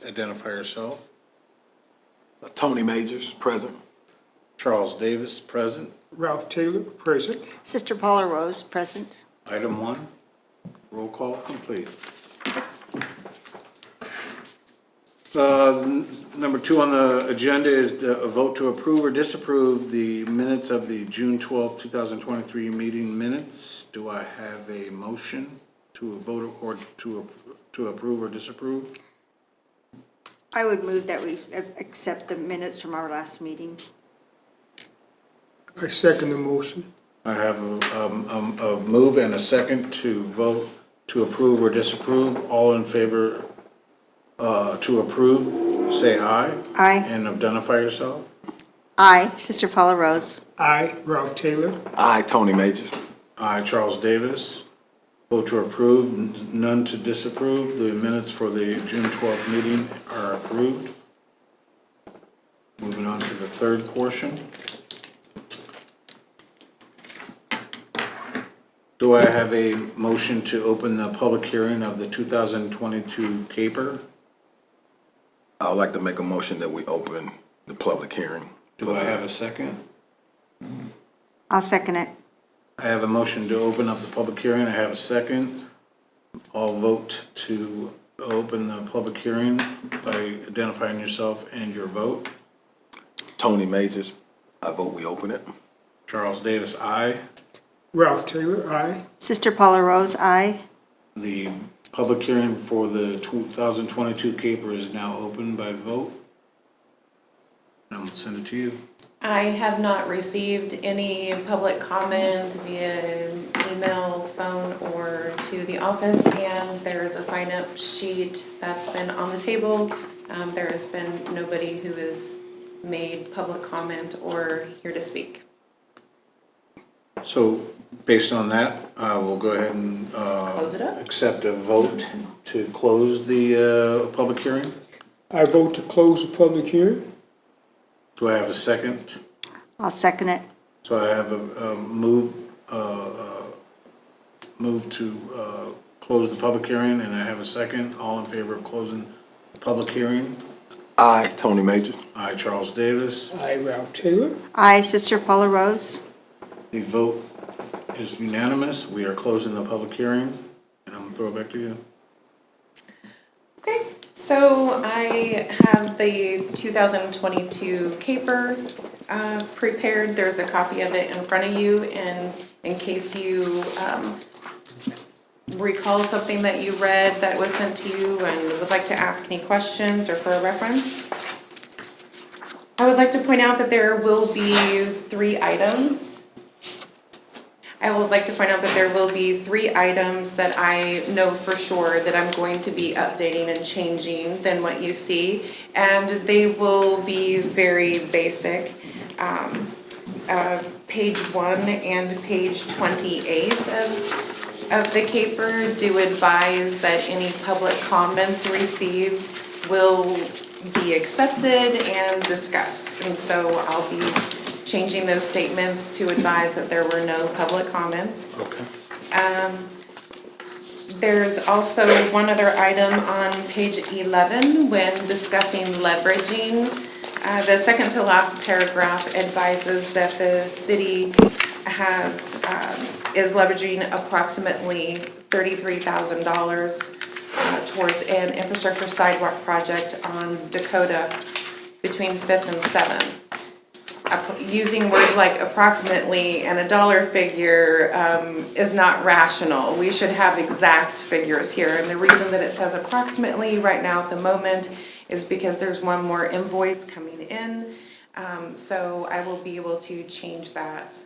Identify yourself. Tony Majors, present. Charles Davis, present. Ralph Taylor, present. Sister Paula Rose, present. Item 1, roll call complete. Number 2 on the agenda is a vote to approve or disapprove the minutes of the June 12, 2023 meeting minutes. Do I have a motion to vote or to approve or disapprove? I would move that we accept the minutes from our last meeting. I second the motion. I have a move and a second to vote to approve or disapprove. All in favor to approve, say aye. Aye. And identify yourself. Aye. Sister Paula Rose. Aye, Ralph Taylor. Aye, Tony Majors. Aye, Charles Davis. Vote to approve, none to disapprove. The minutes for the June 12th meeting are approved. Moving on to the third portion. Do I have a motion to open the public hearing of the 2022 CAPER? I would like to make a motion that we open the public hearing. Do I have a second? I'll second it. I have a motion to open up the public hearing. I have a second. I'll vote to open the public hearing by identifying yourself and your vote. Tony Majors, I vote we open it. Charles Davis, aye. Ralph Taylor, aye. Sister Paula Rose, aye. The public hearing for the 2022 CAPER is now open by vote. And I'll send it to you. I have not received any public comment via email, phone, or to the office, and there's a sign-up sheet that's been on the table. There has been nobody who has made public comment or here to speak. So based on that, we'll go ahead and Close it up. accept a vote to close the public hearing. I vote to close the public hearing. Do I have a second? I'll second it. So I have a move to close the public hearing, and I have a second. All in favor of closing the public hearing? Aye, Tony Majors. Aye, Charles Davis. Aye, Ralph Taylor. Aye. Sister Paula Rose. The vote is unanimous. We are closing the public hearing, and I'm gonna throw it back to you. Okay, so I have the 2022 CAPER prepared. There's a copy of it in front of you, and in case you recall something that you read that was sent to you and would like to ask any questions or for a reference. I would like to point out that there will be 3 items. I would like to point out that there will be 3 items that I know for sure that I'm going to be updating and changing than what you see, and they will be very basic. Page 1 and page 28 of the CAPER do advise that any public comments received will be accepted and discussed, and so I'll be changing those statements to advise that there were no public comments. Okay. There's also one other item on page 11 when discussing leveraging. The second to last paragraph advises that the city is leveraging approximately $33,000 towards an infrastructure sidewalk project on Dakota between 5th and 7th. Using words like approximately and a dollar figure is not rational. We should have exact figures here, and the reason that it says approximately right now at the moment is because there's one more invoice coming in, so I will be able to change that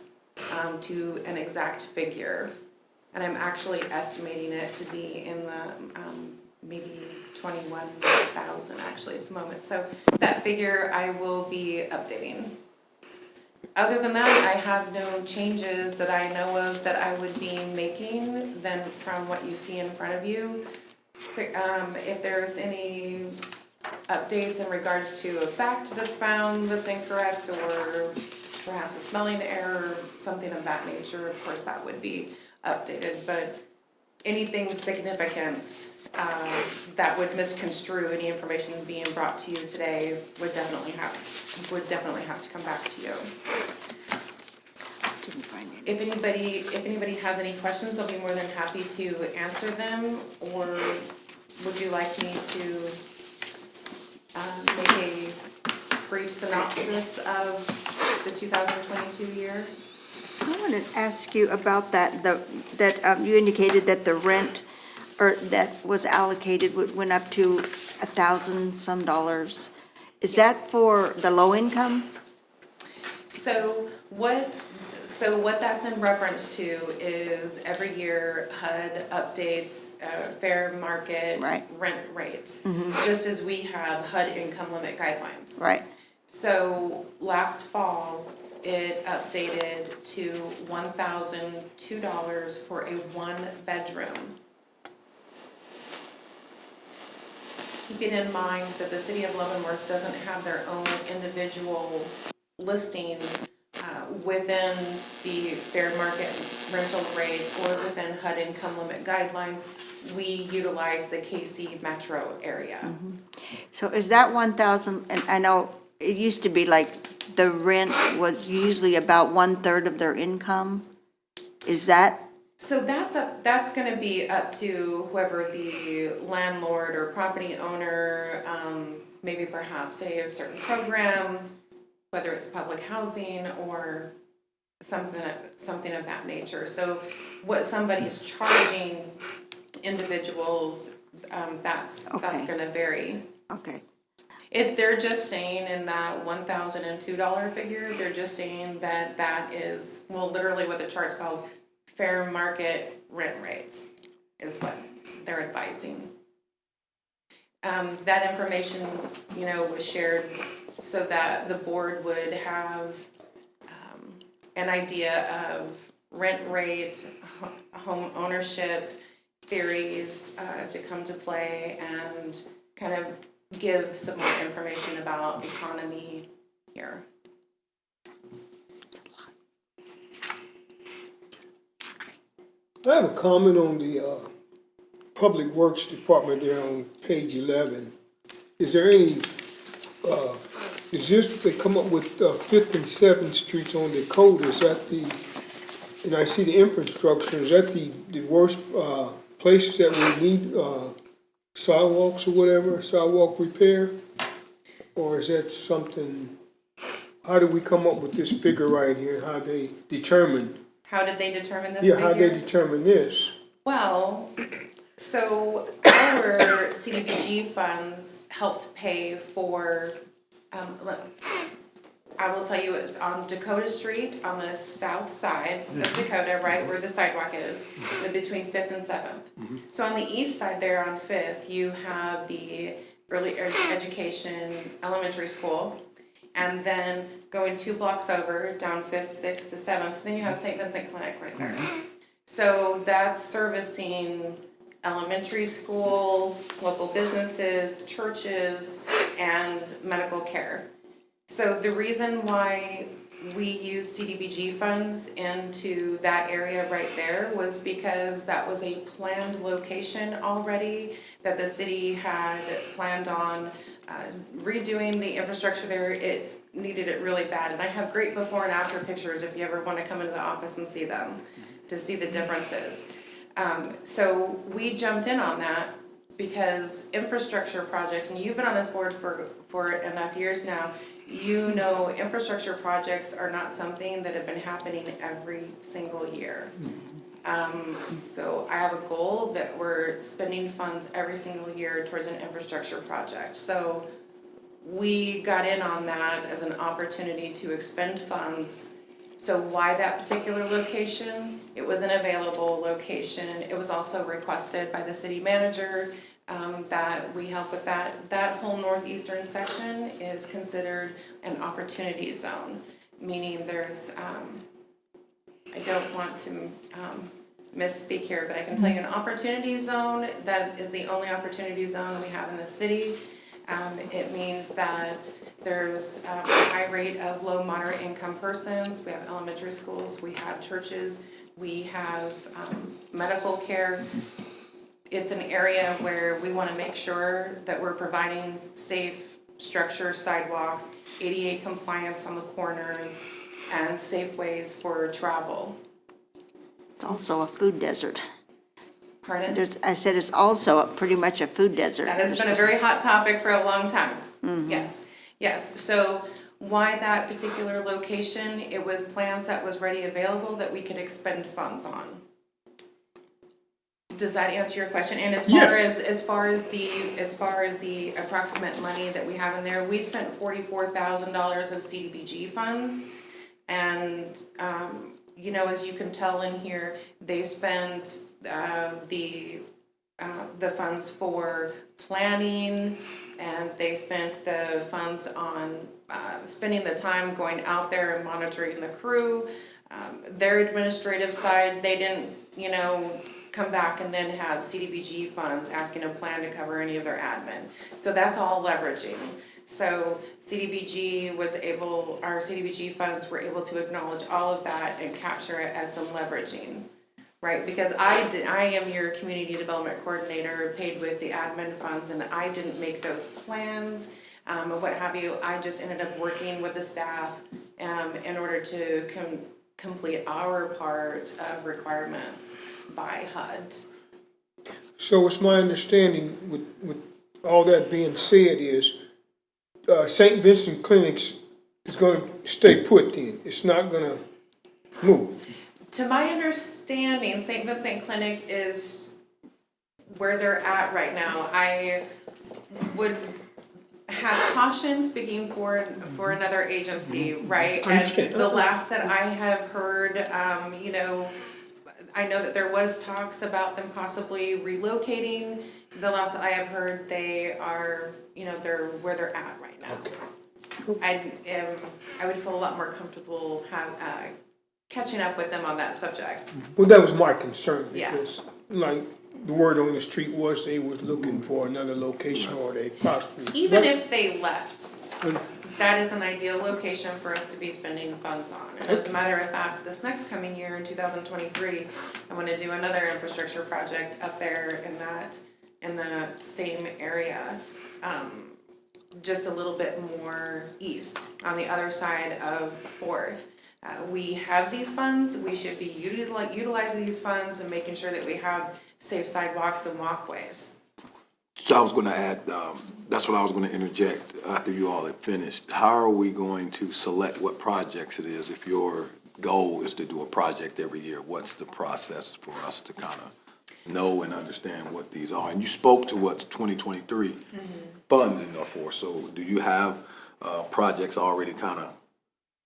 to an exact figure, and I'm actually estimating it to be in the maybe 21,000 actually at the moment, so that figure I will be updating. Other than that, I have no changes that I know of that I would be making than from what you see in front of you. If there's any updates in regards to a fact that's found that's incorrect, or perhaps a spelling error, something of that nature, of course that would be updated, but anything significant that would misconstrue any information being brought to you today would definitely have to come back to you. Didn't find any. If anybody has any questions, I'll be more than happy to answer them, or would you like me to make a brief synopsis of the 2022 year? I wanted to ask you about that, you indicated that the rent, or that was allocated, went up to $1,000 some dollars. Is that for the low income? So what that's in reference to is every year HUD updates fair market Right. rent rate, just as we have HUD income limit guidelines. Right, So last fall, it updated to $1,002 for a one-bedroom. Keeping in mind that the city of Leavenworth doesn't have their own individual listing within the fair market rental rate or within HUD income limit guidelines, we utilize the KC metro area. so is that 1,000, and I know it used to be like the rent was usually about 1/3 of their income? Is that, So that's gonna be up to whoever the landlord or property owner, maybe perhaps a certain program, whether it's public housing or something of that nature. So what somebody's charging individuals, that's Okay. gonna vary. okay, They're just saying in that $1,002 figure, they're just saying that is, well, literally what the chart's called, fair market rent rates is what they're advising. That information, was shared so that the board would have an idea of rent rate, home ownership theories to come to play, and kind of give some more information about economy here. I have a comment on the Public Works Department there on page 11. Is there any, is this, they come up with Fifth and Seventh Streets on the code, is that the, and I see the infrastructure, is that the worst places that we need sidewalks or whatever, sidewalk repair? Or is that something, how did we come up with this figure right here, how they determined? How did they determine this Yeah, figure? how they determine this? Well, so our CDBG funds helped pay for, I will tell you, it's on Dakota Street on the south side of Dakota, right where the sidewalk is, between 5th and 7th. So on the east side there on 5th, you have the early education elementary school. And then going 2 blocks over, down 5th, 6th to 7th, then you have St. Vincent Clinic right there. So that's servicing elementary school, local businesses, churches, and medical care. So the reason why we use CDBG funds into that area right there was because that was a planned location already that the city had planned on redoing the infrastructure there. It needed it really bad, and I have great before and after pictures if you ever want to come into the office and see them, to see the differences. So we jumped in on that because infrastructure projects, and you've been on this board for enough years now, infrastructure projects are not something that have been happening every single year. So I have a goal that we're spending funds every single year towards an infrastructure project. So we got in on that as an opportunity to expend funds. So why that particular location? It was an available location. It was also requested by the city manager that we help with that. That whole northeastern section is considered an opportunity zone, meaning there's, I don't want to misspeak here, but I can tell you an opportunity zone, that is the only opportunity zone we have in the city. It means that there's a high rate of low, moderate income persons. We have elementary schools, we have churches, we have medical care. it's an area where we want to make sure that we're providing safe structure, sidewalks, ADA compliance on the corners, and safe ways for travel. It's also a food desert. Pardon? I said it's also pretty much a food desert. That has been a very hot topic for a long time. Yes, yes. So why that particular location? It was plans that was ready available that we could expend funds on. Does that answer your question? And Yes. as far as the approximate money that we have in there, we spent $44,000 of CDBG funds, and you know, as you can tell in here, they spent the funds for planning, and they spent the funds on spending the time going out there and monitoring the crew. Their administrative side, they didn't, you know, come back and then have CDBG funds asking a plan to cover any of their admin. So that's all leveraging. So our CDBG funds were able to acknowledge all of that and capture it as some leveraging, right? Because I am your community development coordinator, paid with the admin funds, and I didn't make those plans, and what have you. I just ended up working with the staff in order to complete our part of requirements by HUD. So it's my understanding with all that being said is, St. Vincent Clinics is gonna stay put then, it's not gonna move. To my understanding, St. Vincent Clinic is where they're at right now. I would have caution speaking for another agency, right? I understand. And the last that I have heard, you know, I know that there was talks about them possibly relocating. The last that I have heard, they are, you know, they're where they're at right now. I would feel a lot more comfortable catching up with them on that subject. Well, that was my concern, Yeah. because like the word on the street was they was looking for another location, or they possibly. Even if they left, that is an ideal location for us to be spending funds on. And as a matter of fact, this next coming year in 2023, I want to do another infrastructure project up there in the same area, just a little bit more east on the other side of 4th. We have these funds. We should be utilizing these funds and making sure that we have safe sidewalks and walkways. So I was gonna add, that's what I was gonna interject after you all had finished. How are we going to select what projects it is? If your goal is to do a project every year, what's the process for us to kind of know and understand what these are? And you spoke to what's 2023 funds in there for. So do you have projects already kind of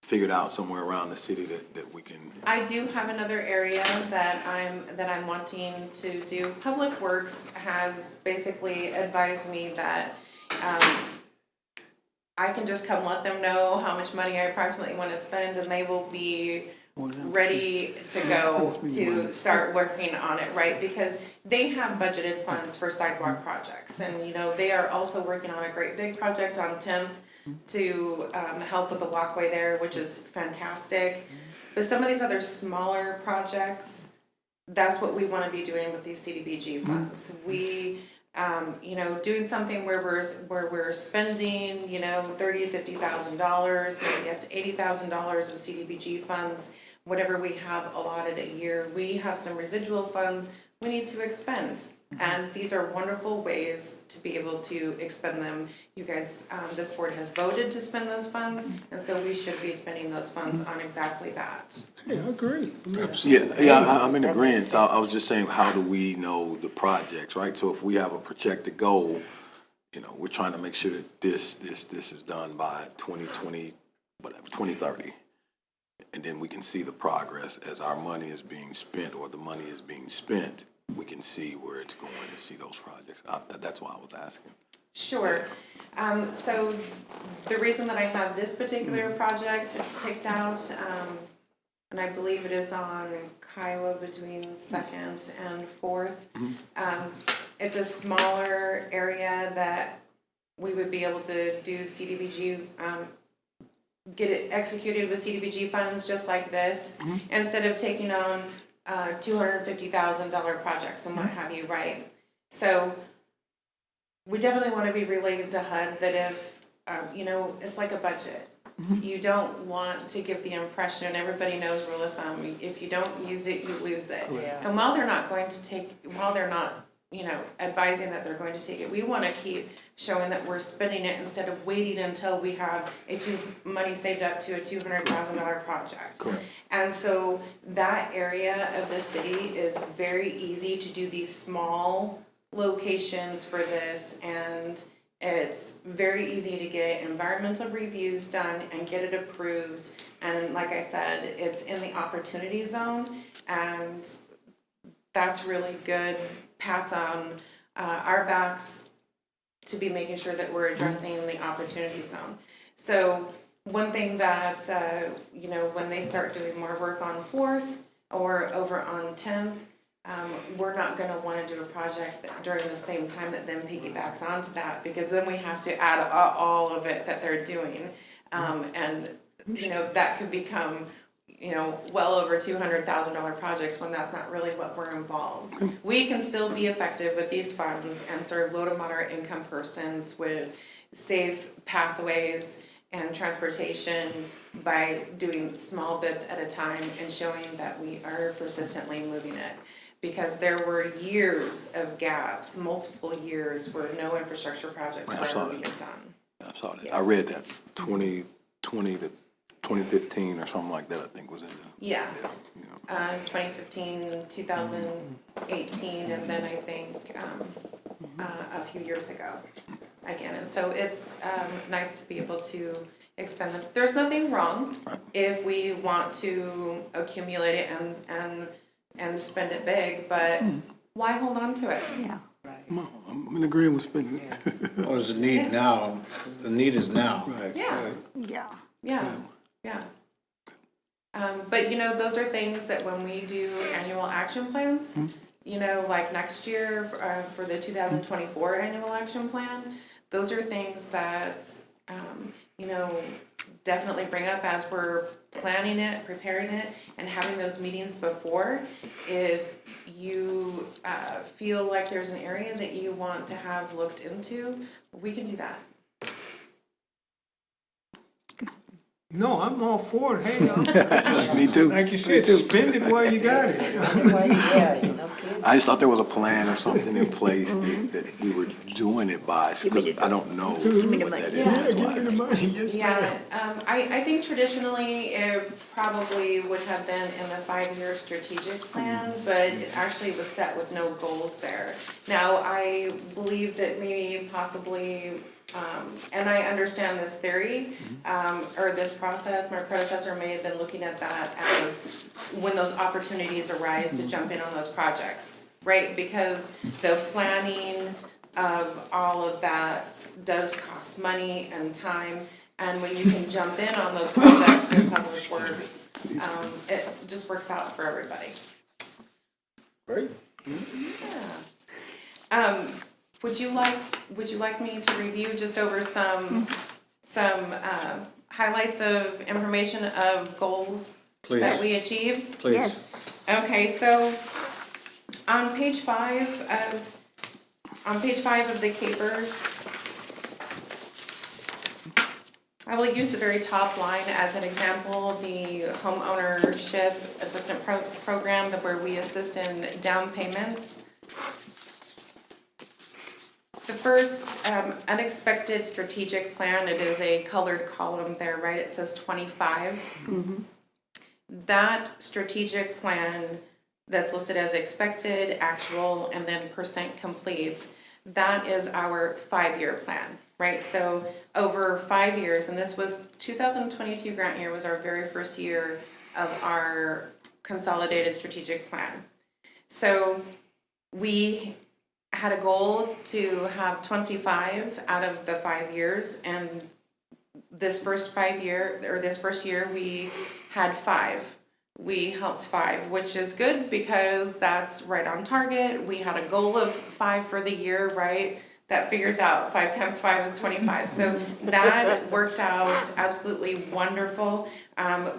figured out somewhere around the city that we can? I do have another area that I'm wanting to do. Public Works has basically advised me that I can just come let them know how much money I approximately want to spend, and they will be ready to go to start working on it, right? Because they have budgeted funds for sidewalk projects, and you know, they are also working on a great big project on 10th to help with the walkway there, which is fantastic. But some of these other smaller projects, that's what we want to be doing with these CDBG funds. We, you know, doing something where we're spending, you know, $30,000 to $50,000, maybe up to $80,000 of CDBG funds, whatever we have allotted a year. We have some residual funds we need to expend. And these are wonderful ways to be able to expend them. You guys, this board has voted to spend those funds, and so we should be spending those funds on exactly that. Yeah, I agree. Yeah, I'm in agreement. So I was just saying, how do we know the projects, right? So if we have a projected goal, you know, we're trying to make sure that this is done by 2020, whatever, 2030. And then we can see the progress as our money is being spent, or the money is being spent. We can see where it's going and see those projects. That's why I was asking. Sure. So the reason that I have this particular project picked out, and I believe it is on Kiowa between 2nd and 4th. It's a smaller area that we would be able to do CDBG, get it executed with CDBG funds just like this, instead of taking on $250,000 projects and what have you, right? So we definitely want to be related to HUD that if, you know, it's like a budget. You don't want to give the impression, everybody knows rule of thumb, if you don't use it, you lose it. And while they're not going to take, while they're not, you know, advising that they're going to take it, we want to keep showing that we're spending it instead of waiting until we have money saved up to a $200,000 project. Correct. And so that area of the city is very easy to do these small locations for this, and it's very easy to get environmental reviews done and get it approved. And like I said, it's in the opportunity zone, and that's really good pats on our backs to be making sure that we're addressing the opportunity zone. So one thing that, you know, when they start doing more work on 4th or over on 10th, we're not gonna wanna do a project during the same time that then piggybacks onto that, because then we have to add all of it that they're doing. And, you know, that could become, you know, well over $200,000 projects when that's not really what we're involved. We can still be effective with these funds and serve low to moderate income persons with safe pathways and transportation by doing small bits at a time and showing that we are persistently moving it. Because there were years of gaps, multiple years, where no infrastructure projects were ever being done. I saw that. I read that 2020 to 2015 or something like that, I think was in there. Yeah. You know. 2015, 2018, and then I think a few years ago again. And so it's nice to be able to expend them. There's nothing wrong if we want to accumulate it and spend it big, but why hold on to it? Yeah. No, I'm in agreement with spending it. Well, there's a need now, the need is now. Right. Yeah. Yeah. Yeah. But you know, those are things that when we do annual action plans, you know, like next year for the 2024 annual action plan, those are things that, you know, definitely bring up as we're planning it, preparing it, and having those meetings before. If you feel like there's an area that you want to have looked into, we can do that. No, I'm all for it, hey, Me too. like you Me said, too. spend it while you got it. Yeah, no kidding. I just thought there was a plan or something in place that we were doing it by, because I don't know what that is. Yeah, That's give why. me the money, yes, Yeah, ma'am. I think traditionally it probably would have been in the 5-year strategic plan, but it actually was set with no goals there. Now, I believe that maybe possibly, and I understand this theory, or this process, my predecessor may have been looking at that as when those opportunities arise to jump in on those projects, right? Because the planning of all of that does cost money and time, and when you can jump in on those projects with Public Works, it just works out for everybody. Right? Yeah. Would you like me to review just over some highlights of information of goals that we Please. achieved? Please. Yes. Okay, so on page 5 of the caper, I will use the very top line as an example, the home ownership assistant program where we assist in down payments. The first unexpected strategic plan, it is a colored column there, right? It says 25. That strategic plan that's listed as expected, actual, and then percent complete, that is our 5-year plan, right? So over 5 years, and this was 2022 grant year was our very first year of our consolidated strategic plan. So we had a goal to have 25 out of the 5 years, and this first year we had 5. We helped 5, which is good because that's right on target. We had a goal of 5 for the year, right? That figures out 5 times 5 is 25. So that worked out absolutely wonderful.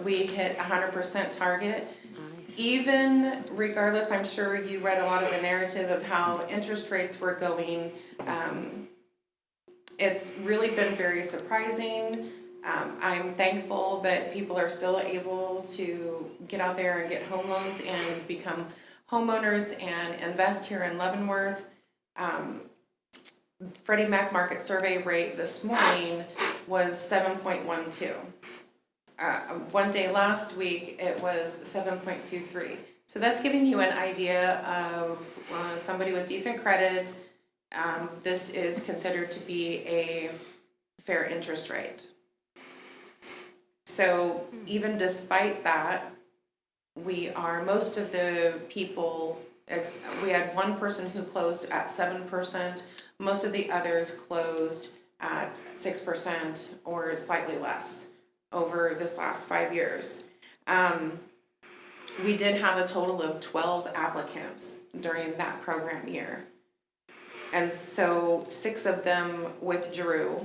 We hit 100% target. even regardless, I'm sure you read a lot of the narrative of how interest rates were going. It's really been very surprising. I'm thankful that people are still able to get out there and get home loans and become homeowners and invest here in Leavenworth. Freddie Mac market survey rate this morning was 7.12. One day last week, it was 7.23. So that's giving you an idea of somebody with decent credit. This is considered to be a fair interest rate. So even despite that, most of the people, we had one person who closed at 7%. Most of the others closed at 6% or slightly less over this last 5 years. We did have a total of 12 applicants during that program year. And so 6 of them withdrew,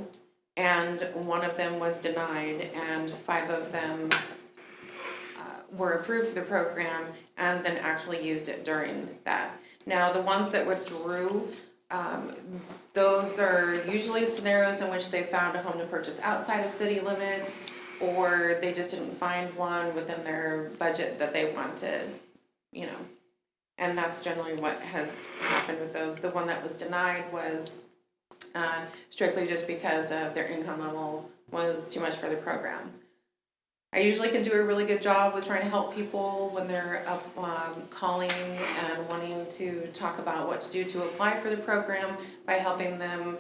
and 1 of them was denied, and 5 of them were approved for the program and then actually used it during that. Now, the ones that withdrew, those are usually scenarios in which they found a home to purchase outside of city limits, or they just didn't find one within their budget that they wanted, you know. And that's generally what has happened with those. The one that was denied was strictly just because of their income level was too much for the program. I usually can do a really good job with trying to help people when they're up calling and wanting to talk about what to do to apply for the program by helping them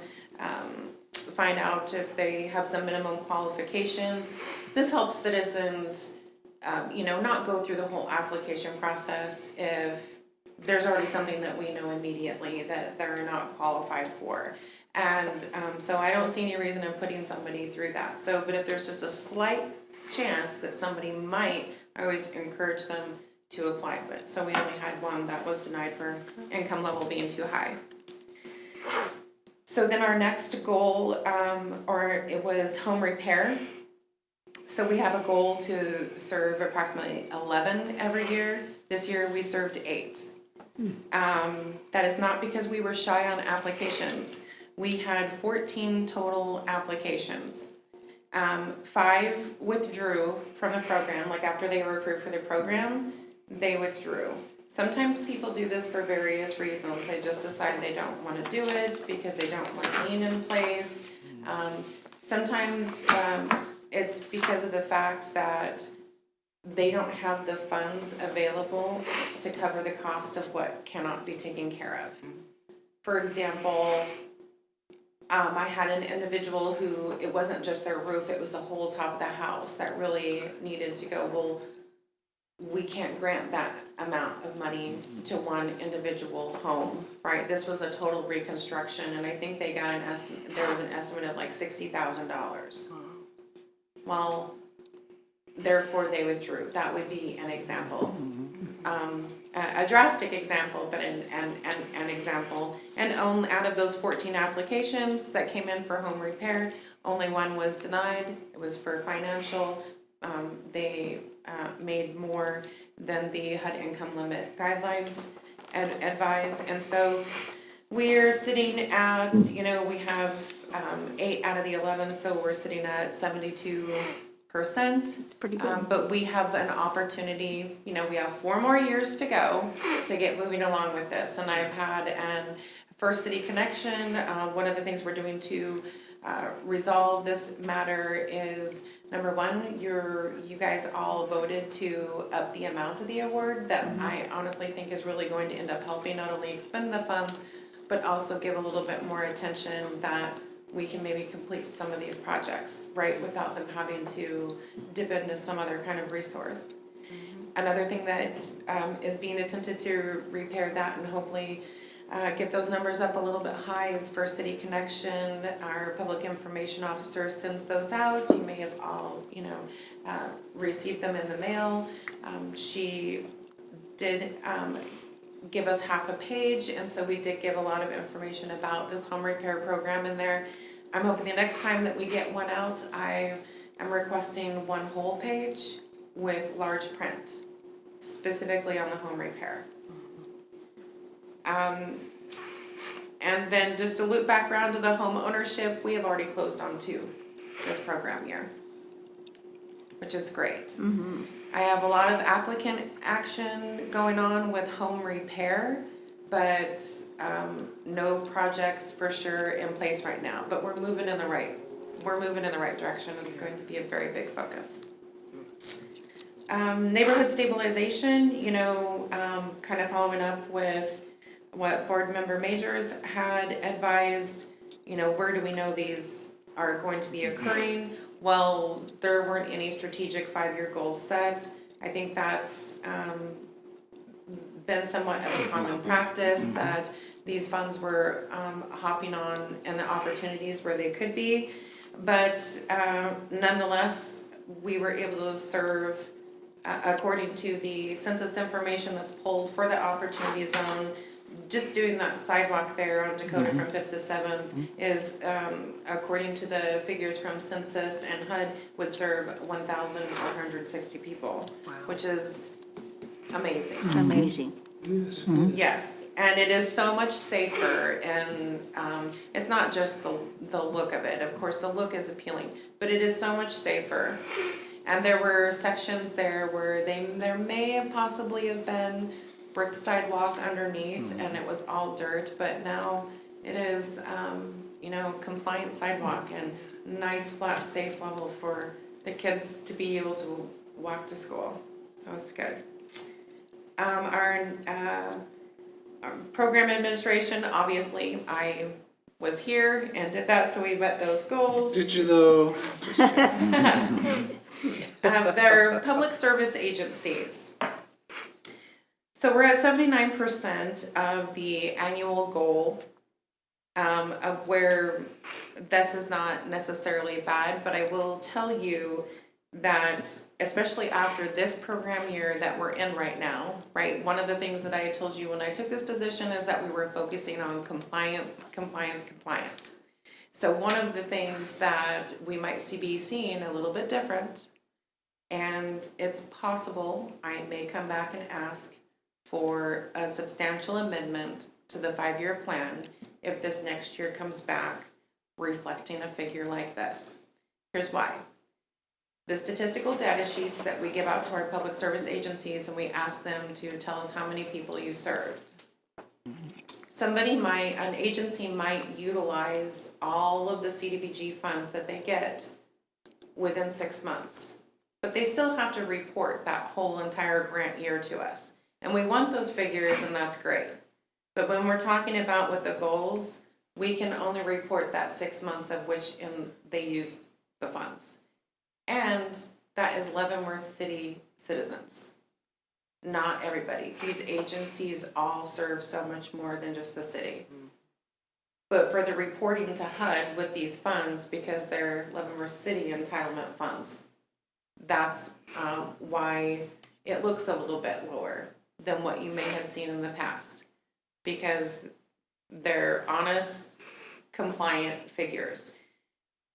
find out if they have some minimum qualifications. This helps citizens, not go through the whole application process if there's already something that we know immediately that they're not qualified for. And so I don't see any reason in putting somebody through that. So, but if there's just a slight chance that somebody might, I always encourage them to apply. But so we only had one that was denied for income level being too high. So then our next goal, it was home repair. So we have a goal to serve approximately 11 every year. This year we served 8. That is not because we were shy on applications. We had 14 total applications. 5 withdrew from the program, like after they were approved for the program, they withdrew. Sometimes people do this for various reasons. They just decide they don't want to do it because they don't want a lien in place. Sometimes it's because of the fact that they don't have the funds available to cover the cost of what cannot be taken care of. For example, I had an individual who, it wasn't just their roof, it was the whole top of the house that really needed to go, well, we can't grant that amount of money to one individual home, right? This was a total reconstruction, and I think they got there was an estimate of like $60,000. Well, therefore they withdrew. That would be an example. A drastic example, but an example. And out of those 14 applications that came in for home repair, only 1 was denied. It was for financial. They made more than the HUD income limit guidelines advise. And so we're sitting at, we have 8 out of the 11, so we're sitting at 72%. Pretty good. But we have an opportunity, we have 4 more years to go to get moving along with this. And I've had an First City Connection. One of the things we're doing to resolve this matter is, number 1, you guys all voted to up the amount of the award that I honestly think is really going to end up helping not only expend the funds, but also give a little bit more attention that we can maybe complete some of these projects, right, without them having to dip into some other kind of resource. Another thing that is being attempted to repair that and hopefully get those numbers up a little bit high is First City Connection. Our public information officer sends those out. You may have all, received them in the mail. She did give us half a page, and so we did give a lot of information about this home repair program in there. I'm hoping the next time that we get one out, I am requesting 1 whole page with large print. specifically on the home repair. And then just to loop back around to the home ownership, we have already closed on 2 this program year, which is great. I have a lot of applicant action going on with home repair, but no projects for sure in place right now. But we're moving in the right direction. It's going to be a very big focus. Neighborhood stabilization, kind of following up with what board member Majors had advised, where do we know these are going to be occurring? Well, there weren't any strategic 5-year goals set. I think that's been somewhat of a common practice that these funds were hopping on and the opportunities where they could be. But nonetheless, we were able to serve according to the census information that's pulled for the opportunity zone. Just doing that sidewalk there on Dakota from 5th to 7th is, according to the figures from census and HUD, would serve 1,460 people, which is amazing. Amazing. Yes. Yes, and it is so much safer, and it's not just the look of it. Of course, the look is appealing, but it is so much safer. And there were sections there where there may have possibly have been brick sidewalk underneath, and it was all dirt, but now it is, compliant sidewalk and nice, flat, safe level for the kids to be able to walk to school. So it's good. Our program administration, obviously, I was here and did that, so we met those goals. Did you though? They're public service agencies. So we're at 79% of the annual goal, of where this is not necessarily bad, but I will tell you that especially after this program year that we're in right now, right? One of the things that I had told you when I took this position is that we were focusing on compliance. So one of the things that we might be seeing a little bit different, and it's possible I may come back and ask for a substantial amendment to the 5-year plan if this next year comes back reflecting a figure like this. Here's why. The statistical data sheets that we give out to our public service agencies, and we ask them to tell us how many people you served. An agency might utilize all of the CDBG funds that they get within 6 months, but they still have to report that whole entire grant year to us. And we want those figures, and that's great. But when we're talking about with the goals, we can only report that 6 months of which they used the funds. And that is Leavenworth City citizens, not everybody. These agencies all serve so much more than just the city. But for the reporting to HUD with these funds, because they're Leavenworth City entitlement funds, that's why it looks a little bit lower than what you may have seen in the past. Because they're honest, compliant figures.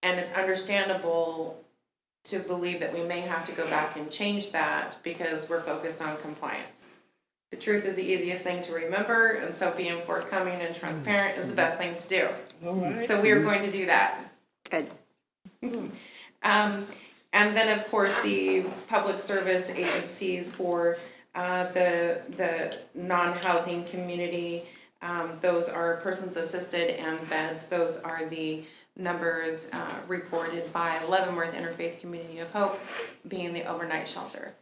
And it's understandable to believe that we may have to go back and change that because we're focused on compliance. The truth is the easiest thing to remember, and so being forthcoming and transparent is the best thing to do. All right. So we are going to do that. Good. And then, of course, the public service agencies for the non-housing community, those are persons assisted and beds. Those are the numbers reported by Leavenworth Interfaith Community of Hope, being the overnight shelter.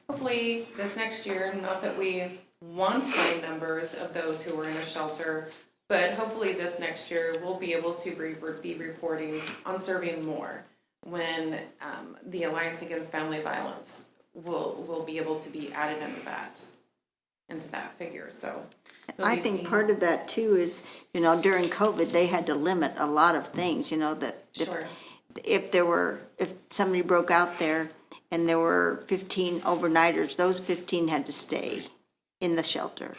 Hopefully this next year, not that we want high numbers of those who are in a shelter, but hopefully this next year we'll be able to be reporting on serving more when the Alliance Against Family Violence will be able to be added into that figure. So we'll I be think seeing- part of that too is, during COVID, they had to limit a lot of things, that Sure. if somebody broke out there and there were 15 overnighters, those 15 had to stay in the shelter.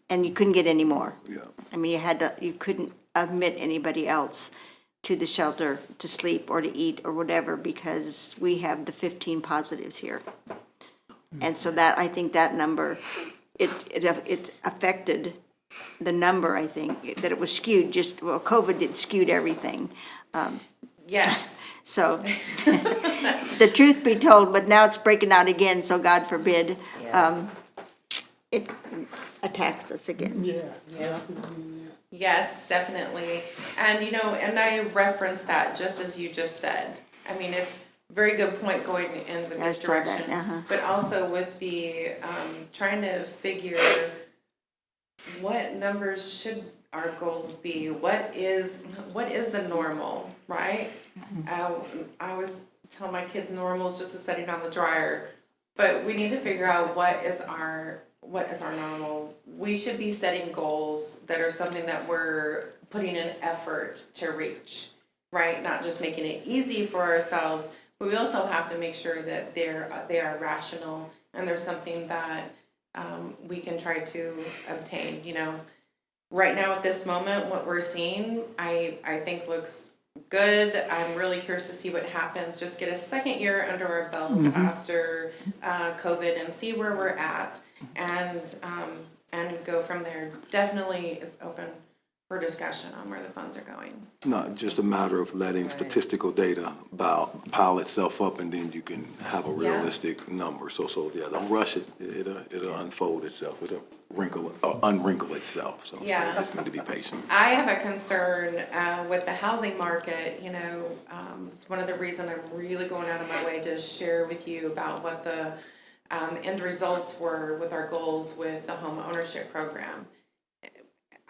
And you couldn't get any more. Yeah. I mean, you couldn't admit anybody else to the shelter to sleep or to eat or whatever, because we have the 15 positives here. And so that, I think that number, it affected the number, I think, that it was skewed, COVID did skewed everything. Yes. So, the truth be told, but now it's breaking out again, so God forbid, it attacks us again. Yeah. Yes, definitely. And, and I referenced that just as you just said. I mean, it's a very good point going in with I this saw that, direction. But also with the, trying to figure what numbers should our goals be? What is the normal, right? I always tell my kids normal is just a setting on the dryer. But we need to figure out what is our normal. We should be setting goals that are something that we're putting an effort to reach, right? Not just making it easy for ourselves, but we also have to make sure that they are rational and there's something that we can try to obtain. Right now at this moment, what we're seeing, I think looks good. I'm really curious to see what happens. Just get a second year under our belt after COVID and see where we're at, and go from there. Definitely is open for discussion on where the funds are going. Not just a matter of letting statistical data pile itself up, and then you can have a realistic number. So yeah, don't rush it. It'll unfold itself. It'll unwrinkle itself. So you just need to be patient. I have a concern with the housing market. It's one of the reasons I'm really going out of my way to share with you about what the end results were with our goals with the home ownership program.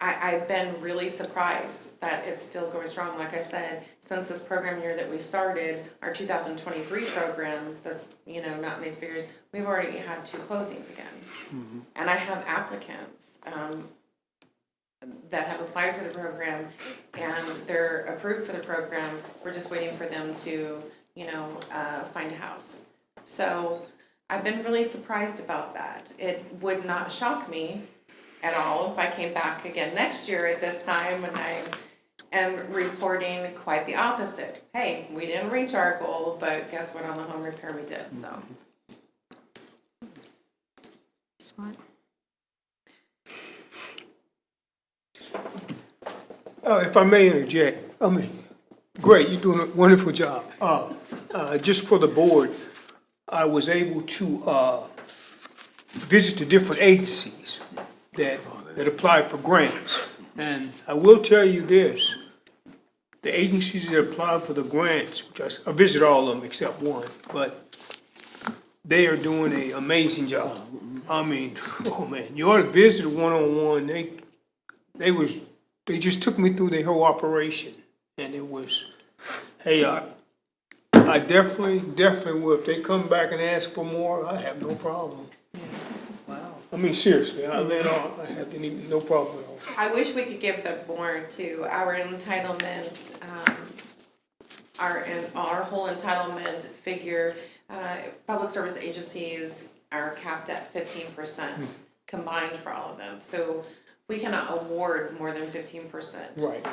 I've been really surprised that it's still going strong. Like I said, since this program year that we started, our 2023 program, that's, not in these figures, we've already had 2 closings again. And I have applicants that have applied for the program and they're approved for the program. We're just waiting for them to, find a house. So I've been really surprised about that. It would not shock me at all if I came back again next year at this time and I am reporting quite the opposite. Hey, we didn't reach our goal, but guess what, on the home repair we did, so. Smart. If I may interject, great, you're doing a wonderful job. Just for the board, I was able to visit the different agencies that apply for grants. And I will tell you this, the agencies that apply for the grants, which I visit all of them except one, but they are doing an amazing job. I mean, oh man, you ought to visit one-on-one. They just took me through the whole operation. And it was, hey, I definitely will. If they come back and ask for more, I have no problem. I mean, seriously, I have no problem at all. I wish we could give the board to our entitlement, our whole entitlement figure. Public service agencies are capped at 15% combined for all of them. So we cannot award more than 15%. Right.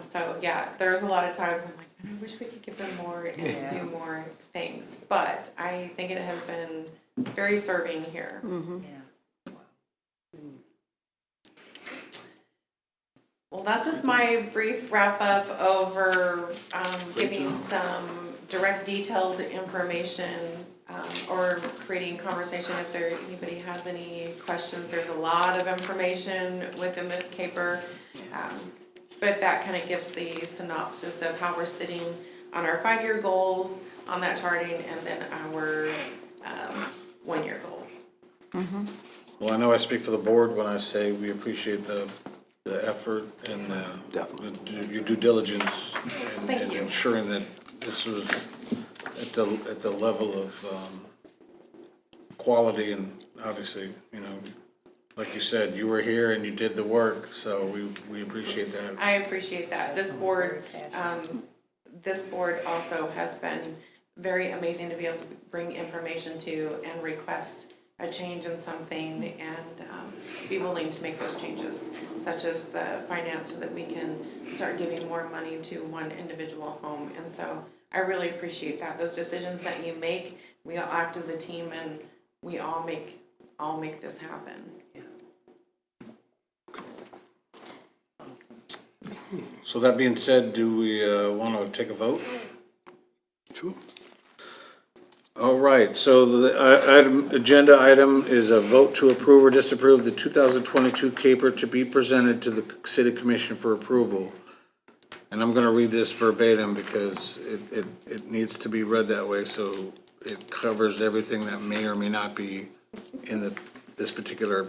So yeah, there's a lot of times I'm like, I wish we could give them more and do more things. But I think it has been very serving here. Well, that's just my brief wrap up over giving some direct detailed information or creating conversation if anybody has any questions. There's a lot of information within this caper, but that kind of gives the synopsis of how we're sitting on our 5-year goals on that charting and then our 1-year goal. Well, I know I speak for the board when I say we appreciate the effort and your due diligence in ensuring that this was at the level of quality, and obviously, like you said, you were here and you did the work, so we appreciate that. I appreciate that. This board also has been very amazing to be able to bring information to and request a change in something and be willing to make those changes, such as the finance, so that we can start giving more money to one individual home. And so I really appreciate that. Those decisions that you make, we all act as a team and we all make this happen. So that being said, do we want to take a vote? Sure. All right, so the agenda item is a vote to approve or disapprove the 2022 CAPER to be presented to the city commission for approval. And I'm gonna read this verbatim because it needs to be read that way, so it covers everything that may or may not be in this particular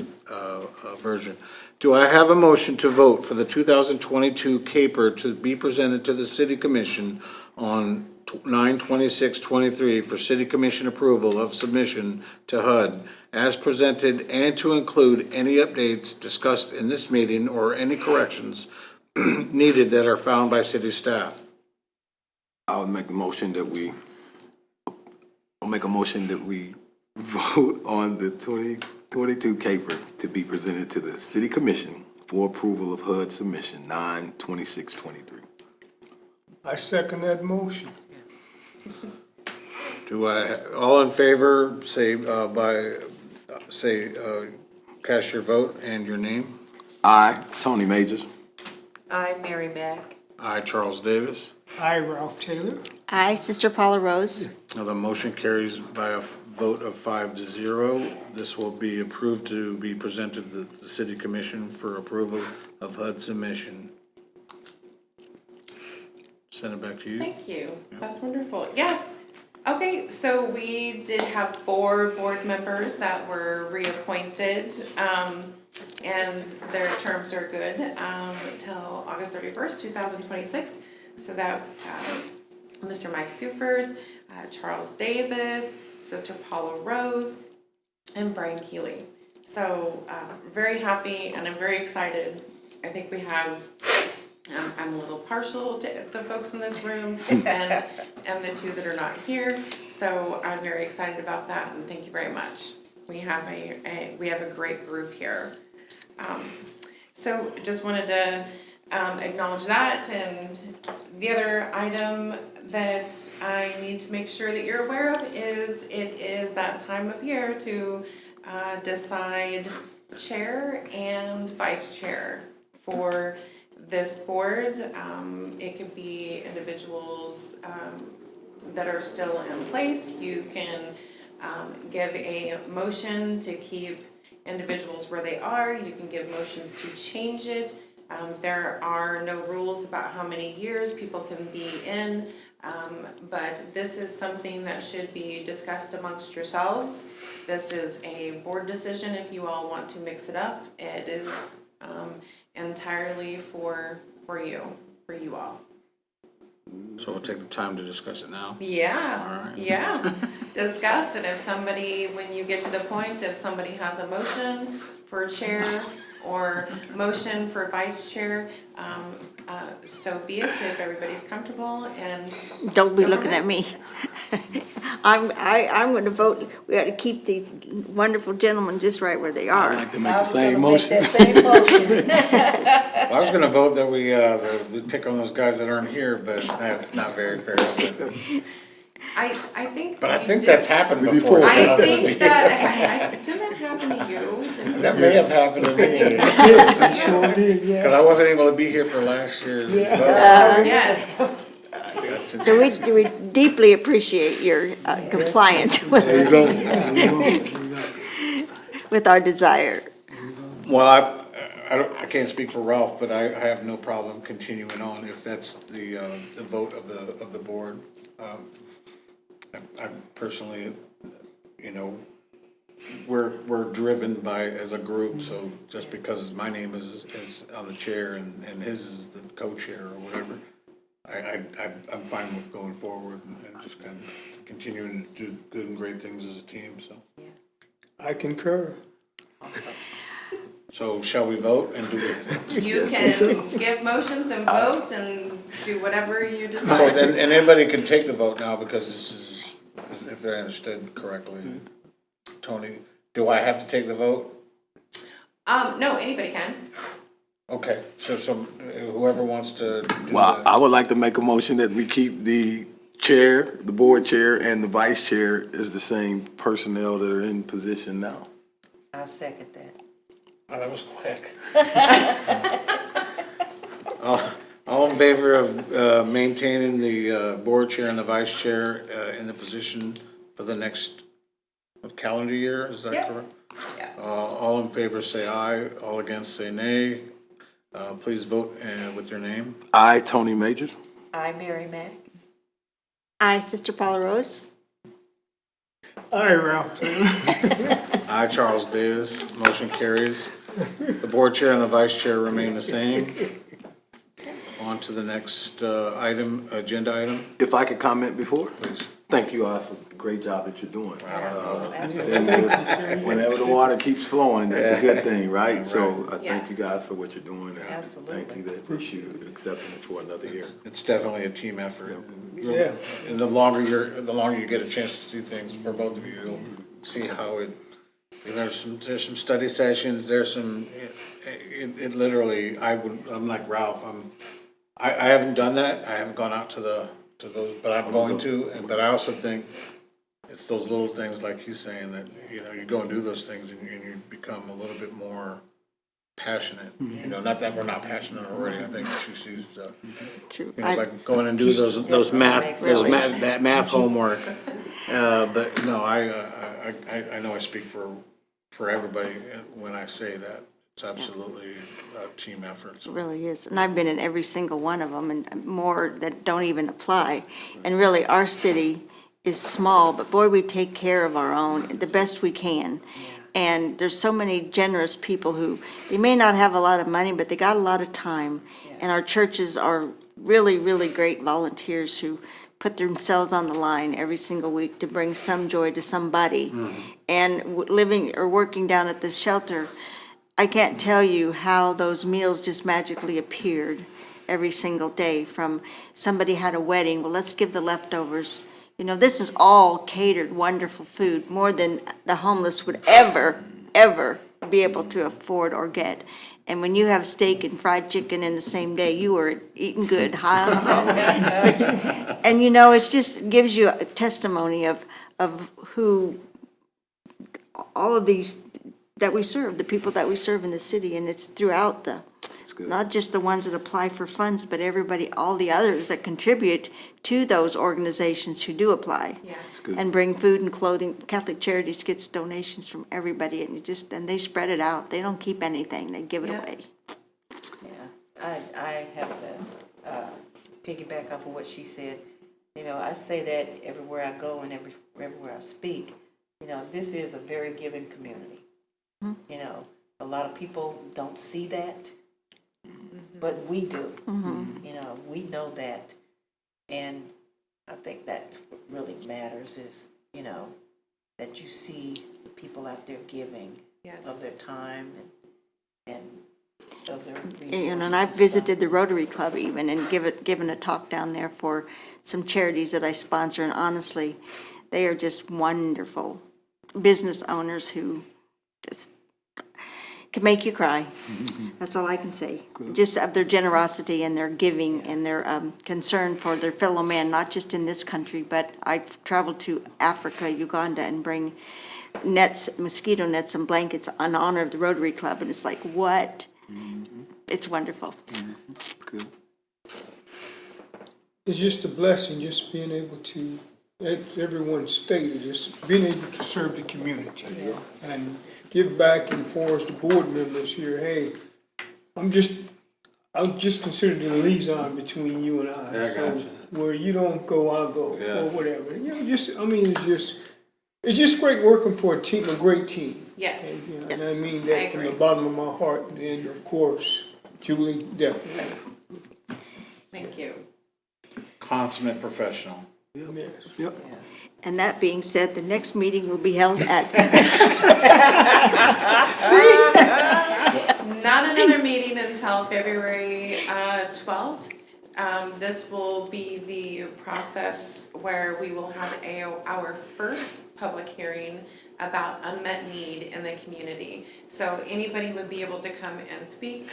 version. Do I have a motion to vote for the 2022 CAPER to be presented to the city commission on 9/26/23 for city commission approval of submission to HUD as presented and to include any updates discussed in this meeting or any corrections needed that are found by city staff? I'll make a motion that we vote on the 2022 CAPER to be presented to the city commission for approval of HUD submission 9/26/23. I second that motion. All in favor, cast your vote and your name. I, Tony Majors. I, Mary Mack. I, Charles Davis. I, Ralph Taylor. Aye, Sister Paula Rose. Now, the motion carries by a vote of 5-0. This will be approved to be presented to the city commission for approval of HUD submission. Send it back to you. Thank you. That's wonderful. Yes. Okay, so we did have 4 board members that were reappointed, and their terms are good until August 31st, 2026. So that's Mr. Mike Suford, Charles Davis, Sister Paula Rose, and Brian Keeley. So very happy, and I'm very excited. I think we have. I'm a little partial to the folks in this room and the 2 that are not here. So I'm very excited about that, and thank you very much. We have a great group here. So just wanted to acknowledge that, and the other item that I need to make sure that you're aware of is it is that time of year to decide chair and vice chair for this board. It could be individuals that are still in place. You can give a motion to keep individuals where they are. You can give motions to change it. There are no rules about how many years people can be in, but this is something that should be discussed amongst yourselves. This is a board decision if you all want to mix it up. It is entirely for you all. So we'll take the time to discuss it now. Yeah, All right. yeah. Discuss, and if somebody, when you get to the point, if somebody has a motion for chair or motion for vice chair, so be it, if everybody's comfortable, and Don't be looking at me. I'm gonna vote, we ought to keep these wonderful gentlemen just right where they I'd are. like to make I the was same gonna make motion. that same motion. I was gonna vote that we pick on those guys that aren't here, but that's not very fair. I think. But I we think did- that's happened before. I think that, didn't that happen to you? Didn't- That may have happened to me, Sure did, because yes. I wasn't able to be here for last year's vote. Yes, That's So we deeply appreciate your compliance with our desire. Well, I can't speak for Ralph, but I have no problem continuing on if that's the vote of the board. I personally, we're driven by, as a group, so just because my name is on the chair and his is the co-chair or whatever, I'm fine with going forward and just kind of continuing to do good and great things as a team, so. I concur. So shall we vote and do it? you can give motions and vote and do whatever you So decide. then, and anybody can take the vote now, because this is, if I understood correctly. Tony, do I have to take the vote? No, anybody can. Okay, so whoever wants to do Well, that. I would like to make a motion that we keep the chair, the board chair, and the vice chair is the same personnel that are in position now. I second that. Oh, that was quick. All in favor of maintaining the board chair and the vice chair in the position for the next calendar year, is that Yep. correct? Yeah. All in favor say aye, all against say nay. Please vote with your name. I, Tony Majors. I, Mary Mack. Aye, Sister Paula Rose. Aye, Ralph. Aye, Charles Davis. Motion carries. The board chair and the vice chair remain the same. On to the next agenda item. If I could comment before? Please. Thank you all for the great job that you're doing. Absolutely. Whenever the water keeps flowing, that's a good thing, right? So I Yeah. thank you guys for what you're doing. And Absolutely. Thank you that you accepting it for another year. It's definitely a team effort. Yeah. And the longer you get a chance to do things for both of you, you'll see how it, there's some study sessions, there's some, it literally, I'm like Ralph, I haven't done that, I haven't gone out to those, but I'm going to, but I also think it's those little things like he's saying that, you go and do those things and you become a little bit more passionate, not that we're not passionate already, I think she sees the, True. like going and do that math homework. But no, I know I speak for everybody when I say that. It's absolutely a team effort. It really is. And I've been in every single one of them and more that don't even apply. And really, our city is small, but boy, we take care of our own the best we can. And there's so many generous people who, they may not have a lot of money, but they got a lot of time. And our churches are really, really great volunteers who put themselves on the line every single week to bring some joy to somebody. And living or working down at this shelter, I can't tell you how those meals just magically appeared every single day. From somebody had a wedding, well, let's give the leftovers. This is all catered, wonderful food, more than the homeless would ever be able to afford or get. And when you have steak and fried chicken in the same day, you are eating good, high on the hog. And it just gives you a testimony of who all of these that we serve, the people that we serve in the city, and it's throughout not just the ones that apply for funds, but everybody, all the others that contribute to those organizations who do apply. Yeah. good. And bring food and clothing. Catholic Charities gets donations from everybody, and they spread it out. They don't keep anything, they give it Yeah. away. Yeah, I have to piggyback off of what she said. I say that everywhere I go and everywhere I speak, this is a very giving community. A lot of people don't see that, but we do. We know that. And I think that's what really matters is, that you see the people out there giving Yes. of their time and of their resources. And I've visited the Rotary Club even and given a talk down there for some charities that I sponsor, and honestly, they are just wonderful business owners who just can make you cry. That's all I can say. Just of their generosity and their giving and their concern for their fellow man, not just in this country, but I've traveled to Africa, Uganda, and bring nets, mosquito nets and blankets in honor of the Rotary Club, and it's like, what? It's wonderful. Good. It's just a blessing, just being able to, as everyone stated, just being able to serve the community. And give back, and for us, the board members here, hey, I'm just considered the liaison between you and I. Yeah, I So gotcha. where you don't go, I'll go, Yeah. or whatever. It's just great working for a team, a great team. Yes. And I Yes. mean I that from the agree. bottom of my heart, and of course, Julie, definitely. Thank you. Consummate professional. Yes. Yep. And that being said, the next meeting will be held at, Not another meeting until February 12th. This will be the process where we will have our first public hearing about unmet need in the community. So anybody would be able to come and speak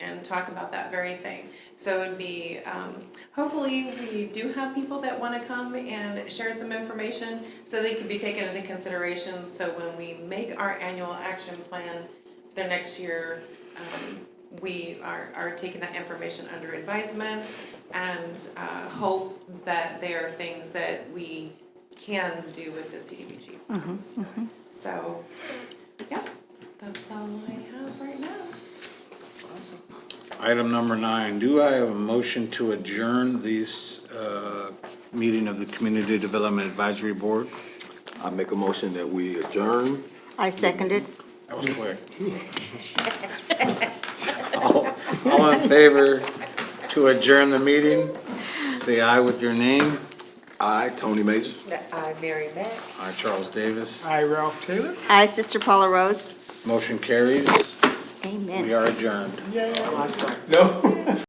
and talk about that very thing. So it'd be, hopefully we do have people that wanna come and share some information so they can be taken into consideration. So when we make our annual action plan the next year, we are taking that information under advisement and hope that they are things that we can do with the CDBG funds. So, yeah, that's all I have right now. Item number 9, do I have a motion to adjourn this meeting of the Community Development Advisory Board? I make a motion that we adjourn. I second it. That was quick. All in favor to adjourn the meeting, say aye with your name. I, Tony Major. I, Mary Mack. Aye, Charles Davis. Hi, Ralph Taylor. Hi, Sister Paula Rose. Motion carries. Amen. We are adjourned. No.